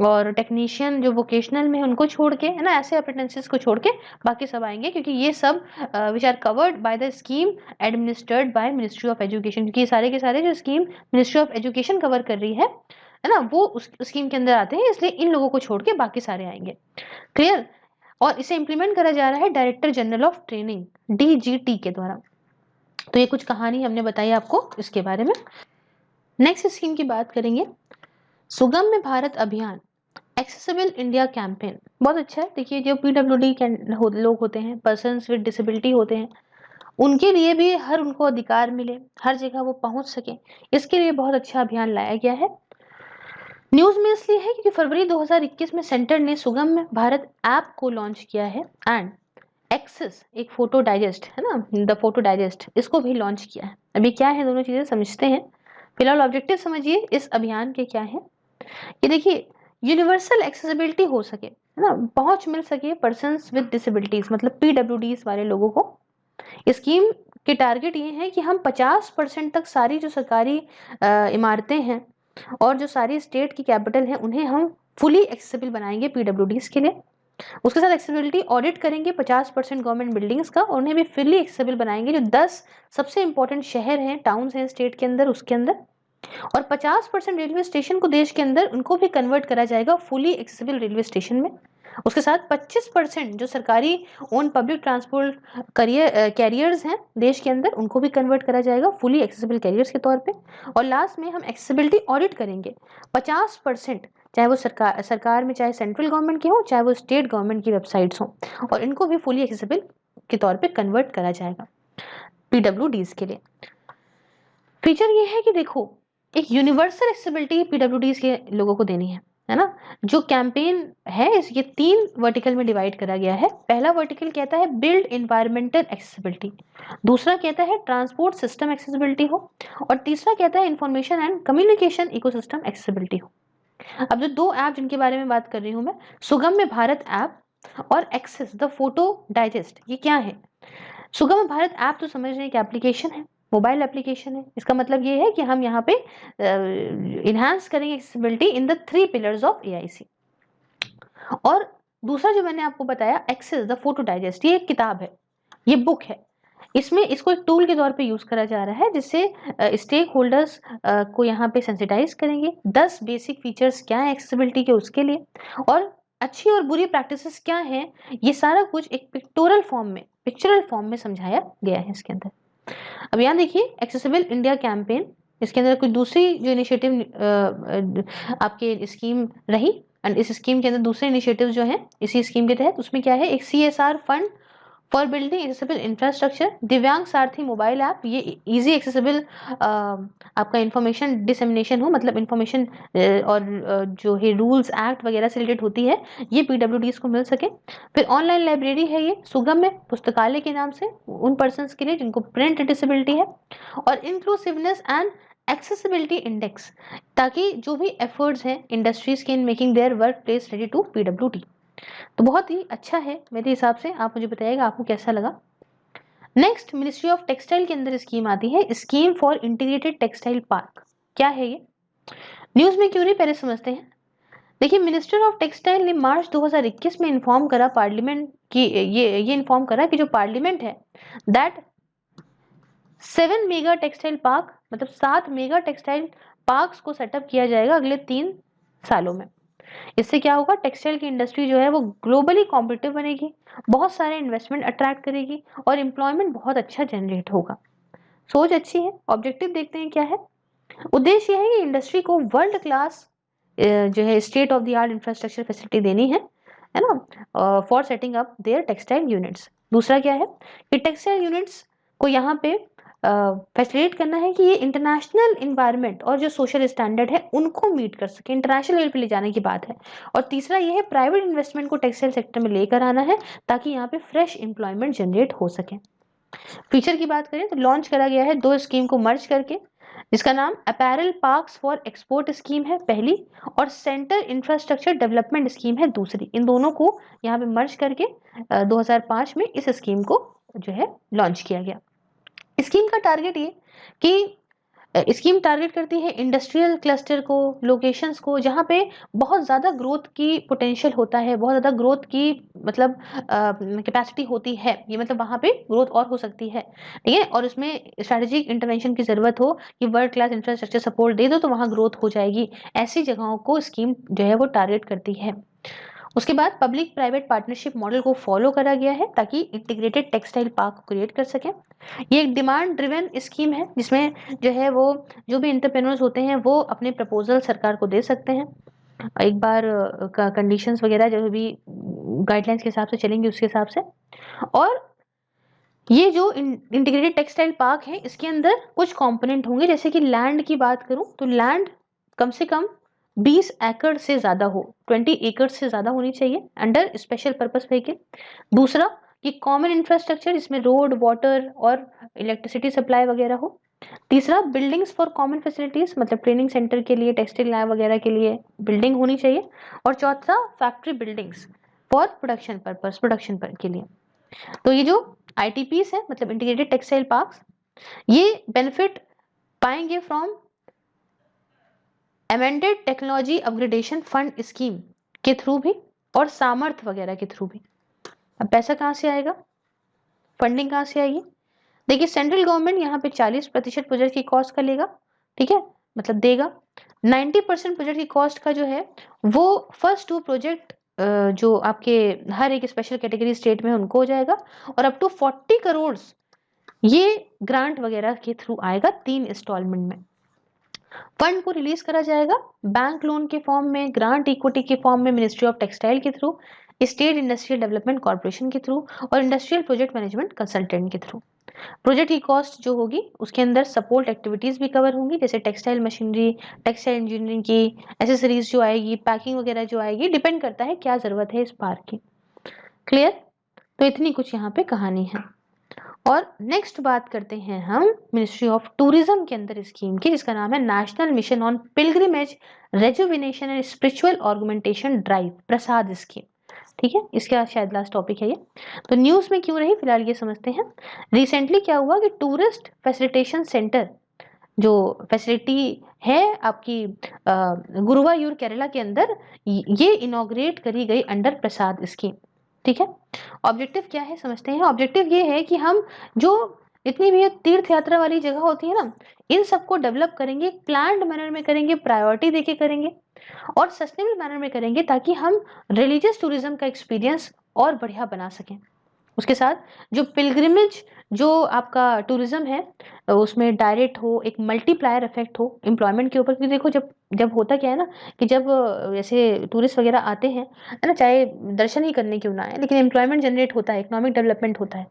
और टेक्नीशियन जो वोकेशनल में है उनको छोड़ के, है ना, ऐसे अप्रेंटिसेस को छोड़ के बाकी सब आएंगे, क्योंकि ये सब which are covered by the scheme administered by ministry of education, क्योंकि सारे के सारे जो scheme ministry of education cover कर रही है ना, वो उस स्कीम के अंदर आते हैं, इसलिए इन लोगों को छोड़ के बाकी सारे आएंगे। क्लियर, और इसे इंप्लीमेंट करा जा रहा है director general of training DGT के द्वारा। तो ये कुछ कहानी हमने बताई आपको इसके बारे में। नेक्स्ट स्कीम की बात करेंगे, सुगम्य भारत अभियान, एक्सेसिबल इंडिया कैंपेन। बहुत अच्छा है। देखिए जो PWD लोग होते हैं, पर्सन्स विद डिसेबिलिटी होते हैं, उनके लिए भी उनको अधिकार मिले, हर जगह वो पहुंच सके, इसके लिए बहुत अच्छा अभियान लाया गया है। न्यूज में इसलिए है क्योंकि फरवरी 2021 में सेंटर ने सुगम्य भारत ऐप को लॉन्च किया है, एंड एक्सेस एक फोटो डाइजेस्ट है ना, द फोटो डाइजेस्ट, इसको भी लॉन्च किया है। अभी क्या है दोनों चीजें समझते हैं। फिलहाल ऑब्जेक्टिव समझिए इस अभियान के क्या है। ये देखिए यूनिवर्सल एक्सेसिबिलिटी हो सके, है ना, पहुंच मिल सके पर्सन्स विद डिसेबिलिटीज, मतलब PWDs वाले लोगों को। स्कीम के टारगेट ये है कि हम 50% तक सारी जो सरकारी इमारतें हैं और जो सारी स्टेट की कैपिटल है उन्हें हम फुली एक्सेसिबल बनाएंगे PWDs के लिए। उसके साथ एक्सेसिबिलिटी ऑडिट करेंगे 50% गवर्नमेंट बिल्डिंग्स का, और उन्हें भी फुली एक्सेसिबल बनाएंगे जो 10 सबसे इंपॉर्टेंट शहर हैं, टाउन्स हैं स्टेट के अंदर, उसके अंदर। और 50% रेलवे स्टेशन को देश के अंदर उनको भी कन्वर्ट करा जाएगा फुली एक्सेसिबल रेलवे स्टेशन में। उसके साथ 25% जो सरकारी ओन पब्लिक ट्रांसपोर्ट कैरियर्स हैं देश के अंदर, उनको भी कन्वर्ट करा जाएगा फुली एक्सेसिबल कैरियर्स के तौर पे। और लास्ट में हम एक्सेसिबिलिटी ऑडिट करेंगे 50% चाहे वो सरकार में, चाहे सेंट्रल गवर्नमेंट की हो, चाहे वो स्टेट गवर्नमेंट की वेबसाइट्स हो, और इनको भी फुली एक्सेसिबल के तौर पे कन्वर्ट करा जाएगा पीडब्ल्यूडीज के लिए। फीचर ये है कि देखो, एक यूनिवर्सल एक्सेसिबिलिटी पीडब्ल्यूडीज के लोगों को देनी है ना। जो कैंपेन है ये 3 वर्टिकल में डिवाइड करा गया है। पहला वर्टिकल कहता है बिल्ड एनवायरमेंटल एक्सेसिबिलिटी, दूसरा कहता है ट्रांसपोर्ट सिस्टम एक्सेसिबिलिटी हो, और तीसरा कहता है information and communication ecosystem accessibility हो। अब जो 2 ऐप जिनके बारे में बात कर रही हूँ मैं, सुगम्य भारत ऐप और एक्सेस द फोटो डाइजेस्ट, ये क्या है? सुगम्य भारत ऐप तो समझ रहे हैं कि एप्लीकेशन है, मोबाइल एप्लीकेशन है। इसका मतलब ये है कि हम यहाँ पे इनहांस करेंगे accessibility in the 3 pillars of AIC. और दूसरा जो मैंने आपको बताया, एक्सेस द फोटो डाइजेस्ट, ये एक किताब है, ये बुक है। इसमें इसको एक टूल के तौर पे यूज करा जा रहा है, जिससे स्टेक होल्डर्स को यहाँ पे सेंसिटाइज करेंगे। 10 बेसिक फीचर्स क्या है एक्सेसिबिलिटी के, उसके लिए, और अच्छी और बुरी प्रैक्टिसेस क्या है, ये सारा कुछ एक पिक्चरल फॉर्म में समझाया गया है इसके अंदर। अब यहाँ देखिए, एक्सेसिबल इंडिया कैंपेन, इसके अंदर कोई दूसरी जो इनिशिएटिव आपके स्कीम रही, एंड इस स्कीम के अंदर दूसरे इनिशिएटिव जो है इसी स्कीम के तहत, उसमें क्या है, एक CSR fund for building accessible infrastructure, दिव्यांग सारथी मोबाइल ऐप, ये इजी एक्सेसिबल आपका इंफॉर्मेशन डिसेमिनेशन हो, मतलब इंफॉर्मेशन और जो है रूल्स एक्ट वगैरह से रिलेटेड होती है, ये पीडब्ल्यूडीज को मिल सके। फिर ऑनलाइन लाइब्रेरी है ये, सुगम्य पुस्तकालय के नाम से, उन पर्सन्स के लिए जिनको प्रिंट डिसेबिलिटी है, और इंक्लूसिवनेस एंड एक्सेसिबिलिटी इंडेक्स, ताकि जो भी एफर्ट्स हैं इंडस्ट्रीज के in making their work place ready to पीडब्ल्यूडी। तो बहुत ही अच्छा है मेरे हिसाब से, आप मुझे बताइएगा आपको कैसा लगा। नेक्स्ट, मिनिस्ट्री ऑफ टेक्सटाइल के अंदर स्कीम आती है, scheme for integrated textile park. क्या है ये, न्यूज में क्यों नहीं, पहले समझते हैं। देखिए, मिनिस्टर ऑफ टेक्सटाइल ने मार्च 2021 में इन्फॉर्म करा पार्लियामेंट की, ये इन्फॉर्म करा कि जो पार्लियामेंट है दैट 7 मेगा टेक्सटाइल पार्क, मतलब 7 मेगा टेक्सटाइल पार्क्स को सेटअप किया जाएगा अगले 3 सालों में। इससे क्या होगा, टेक्सटाइल की इंडस्ट्री जो है वो ग्लोबली कॉम्पिटिटिव बनेगी, बहुत सारे इन्वेस्टमेंट अट्रैक्ट करेगी, और एम्प्लॉयमेंट बहुत अच्छा जनरेट होगा। सोच अच्छी है। ऑब्जेक्टिव देखते हैं क्या है। उद्देश्य है कि इंडस्ट्री को वर्ल्ड क्लास जो है state of the art infrastructure facility देनी है ना, for setting up there textile units. दूसरा क्या है कि टेक्सटाइल यूनिट्स को यहाँ पे फैसिलिटेट करना है कि ये इंटरनेशनल इन्वायरमेंट और जो सोशल स्टैंडर्ड है उनको मीट कर सके, इंटरनेशनल लेवल पे ले जाने की बात है। और तीसरा ये है, प्राइवेट इन्वेस्टमेंट को टेक्सटाइल सेक्टर में लेकर आना है, ताकि यहाँ पे फ्रेश एम्प्लॉयमेंट जनरेट हो सके। फीचर की बात करें तो लॉन्च करा गया है 2 स्कीम को मर्ज करके, जिसका नाम apparel parks for export scheme है पहली, और सेंटर इंफ्रास्ट्रक्चर डेवलपमेंट स्कीम है दूसरी। इन दोनों को यहाँ पे मर्ज करके 2005 में इस स्कीम को जो है लॉन्च किया गया। स्कीम का टारगेट ये कि स्कीम टारगेट करती है इंडस्ट्रियल क्लस्टर को, लोकेशंस को, जहाँ पे बहुत ज़्यादा ग्रोथ की पोटेंशियल होता है, बहुत ज़्यादा ग्रोथ की मतलब कैपेसिटी होती है, ये मतलब वहाँ पे ग्रोथ और हो सकती है, ठीक है। और उसमें स्ट्रैटेजिक इंटरवेंशन की ज़रूरत हो कि वर्ल्ड क्लास इंफ्रास्ट्रक्चर सपोर्ट दे दो तो वहाँ ग्रोथ हो जाएगी, ऐसी जगहों को स्कीम जो है वो टारगेट करती है। उसके बाद पब्लिक प्राइवेट पार्टनरशिप मॉडल को फॉलो करा गया है, ताकि इंटीग्रेटेड टेक्सटाइल पार्क को क्रिएट कर सकें। ये एक डिमांड ड्रिवन स्कीम है, जिसमें जो है वो जो भी एंटरप्रेन्योर्स होते हैं वो अपने प्रपोजल सरकार को दे सकते हैं। एक बार कंडीशंस वगैरह जो भी गाइडलाइंस के हिसाब से चलेंगे उसके हिसाब से। और ये जो इंटीग्रेटेड टेक्सटाइल पार्क है, इसके अंदर कुछ कंपोनेंट होंगे, जैसे कि लैंड की बात करूं तो लैंड कम से कम 20 एकड़ से ज्यादा हो, 20 एकड़ से ज्यादा होनी चाहिए अंडर स्पेशल पर्पस व्हीकल। दूसरा कि कॉमन इंफ्रास्ट्रक्चर, इसमें रोड, वाटर और इलेक्ट्रिसिटी सप्लाई वगैरह हो। तीसरा, बिल्डिंग्स फॉर कॉमन फैसिलिटीज, मतलब ट्रेनिंग सेंटर के लिए, टेक्सटाइल लैब वगैरह के लिए बिल्डिंग होनी चाहिए। और चौथा, factory buildings for production purpose, के लिए। तो ये जो ITPs है, मतलब इंटीग्रेटेड टेक्सटाइल पार्क्स, ये बेनिफिट पाएंगे from amended technology upgradation fund scheme के थ्रू भी, और सामर्थ्य वगैरह के थ्रू भी। अब पैसा कहाँ से आएगा, फंडिंग कहाँ से आएगी? देखिए, सेंट्रल गवर्नमेंट यहाँ पे 40% प्रोजेक्ट की कॉस्ट का लेगा, ठीक है, मतलब देगा। 90% प्रोजेक्ट की कॉस्ट का जो है वो फर्स्ट 2 प्रोजेक्ट जो आपके हर एक स्पेशल कैटेगरी स्टेट में उनको हो जाएगा, और अप टू 40 करोड़ ये ग्रांट वगैरह के थ्रू आएगा 3 इंस्टॉलमेंट में। फंड को रिलीज करा जाएगा बैंक लोन के फॉर्म में, ग्रांट इक्विटी के फॉर्म में मिनिस्ट्री ऑफ टेक्सटाइल के through, state industrial development corporation के थ्रू और इंडस्ट्रियल प्रोजेक्ट मैनेजमेंट कंसल्टेंट के थ्रू। प्रोजेक्ट की कॉस्ट जो होगी उसके अंदर सपोर्ट एक्टिविटीज भी कवर होंगी, जैसे टेक्सटाइल मशीनरी, टेक्सटाइल इंजीनियरिंग की एसेसरीज जो आएगी, पैकिंग वगैरह जो आएगी, डिपेंड करता है क्या जरूरत है इस पार्क की। क्लियर? तो इतनी कुछ यहाँ पे कहानी है। और नेक्स्ट बात करते हैं हम मिनिस्ट्री ऑफ टूरिज्म के अंदर स्कीम की, जिसका नाम है national mission on pilgrimage rejuvenation and spiritual augmentation drive, Prasad scheme. ठीक है, इसका शायद लास्ट टॉपिक है ये। तो न्यूज में क्यों रही, फिलहाल ये समझते हैं। रिसेंटली क्या हुआ कि टूरिस्ट फैसिलिटेशन सेंटर जो फैसिलिटी है आपकी गुरुवायूर केरला के अंदर, ये इनॉग्रेट करी गई अंडर प्रसाद स्कीम। ठीक है, ऑब्जेक्टिव क्या है समझते हैं। ऑब्जेक्टिव ये है कि हम जो इतनी भी तीर्थ यात्रा वाली जगह होती है ना, इन सबको डेवलप करेंगे, प्लान्ड मैनर में करेंगे, प्रायोरिटी देके करेंगे और सस्टेनेबल मैनर में करेंगे, ताकि हम रिलीजियस टूरिज्म का एक्सपीरियंस और बढ़िया बना सकें। उसके साथ जो पिलग्रिमेज जो आपका टूरिज्म है उसमें डायरेक्ट हो, एक मल्टीप्लायर इफेक्ट हो एम्प्लॉयमेंट के ऊपर। क्योंकि देखो जब जब होता क्या है ना कि जब ऐसे टूरिस्ट वगैरह आते हैं, है ना, चाहे दर्शन ही करने क्यों ना आए, लेकिन एम्प्लॉयमेंट जनरेट होता है, इकोनॉमिक डेवलपमेंट होता है,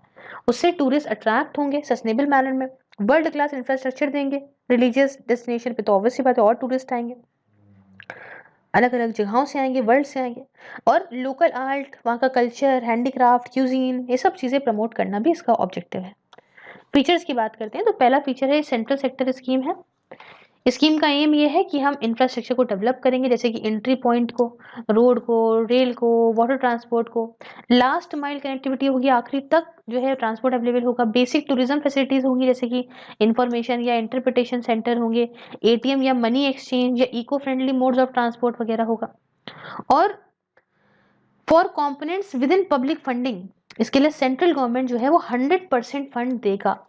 उससे टूरिस्ट अट्रैक्ट होंगे सस्टेनेबल मैनर में, वर्ल्ड क्लास इंफ्रास्ट्रक्चर देंगे रिलीजियस डेस्टिनेशन पे, तो ऑब्वियसली बात है और टूरिस्ट आएंगे, अलग अलग जगहों से आएंगे, वर्ल्ड से आएंगे। और लोकल आर्ट, वहाँ का कल्चर, हैंडीक्राफ्ट, क्यूजीन, ये सब चीज़ें प्रमोट करना भी इसका ऑब्जेक्टिव है। फीचर्स की बात करते हैं तो पहला फीचर है सेंट्रल सेक्टर स्कीम है। स्कीम का एम ये है कि हम इंफ्रास्ट्रक्चर को डेवलप करेंगे, जैसे कि एंट्री पॉइंट को, रोड को, रेल को, वाटर ट्रांसपोर्ट को, लास्ट माइल कनेक्टिविटी होगी, आखिरी तक जो है ट्रांसपोर्ट अवेलेबल होगा, बेसिक टूरिज्म फैसिलिटीज होंगी, जैसे कि इंफॉर्मेशन या इंटरप्रिटेशन सेंटर होंगे, एटीएम या मनी एक्सचेंज या eco friendly modes of transport वगैरह होगा। और for components within public funding, इसके लिए सेंट्रल गवर्नमेंट जो है वो 100% फंड देगा।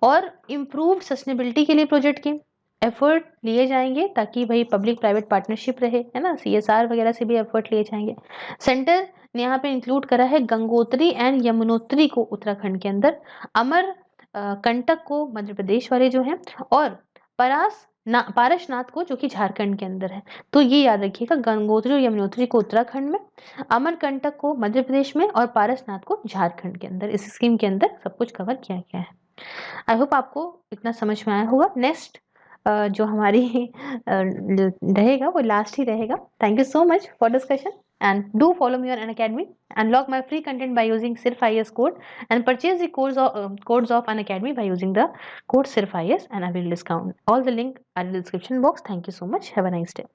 और इम्प्रूव सस्टेनेबिलिटी के लिए प्रोजेक्ट के एफर्ट लिए जाएंगे, ताकि भाई पब्लिक प्राइवेट पार्टनरशिप रहे, है ना, सीएसआर वगैरह से भी एफर्ट लिए जाएंगे। सेंटर ने यहाँ पे इंक्लूड करा है गंगोत्री एंड यमुनोत्री को उत्तराखंड के अंदर, अमर कंटक को मध्य प्रदेश वाले जो हैं, और पारसनाथ को जो कि झारखंड के अंदर है। तो ये याद रखिएगा, गंगोत्री और यमुनोत्री को उत्तराखंड में, अमरकंटक को मध्य प्रदेश में और पारसनाथ को झारखंड के अंदर। इस स्कीम के अंदर सब कुछ कवर किया गया है। आई होप आपको इतना समझ में आया होगा। नेक्स्ट जो हमारी रहेगा वो लास्ट ही रहेगा। Thank you so much for discussion and do follow me on Unacademy. Unlock my free content by using SIRF-IS code and purchase the codes of Unacademy by using the code SIRF-IS and I will discount. All the link are in the description box. Thank you so much. Have a nice day.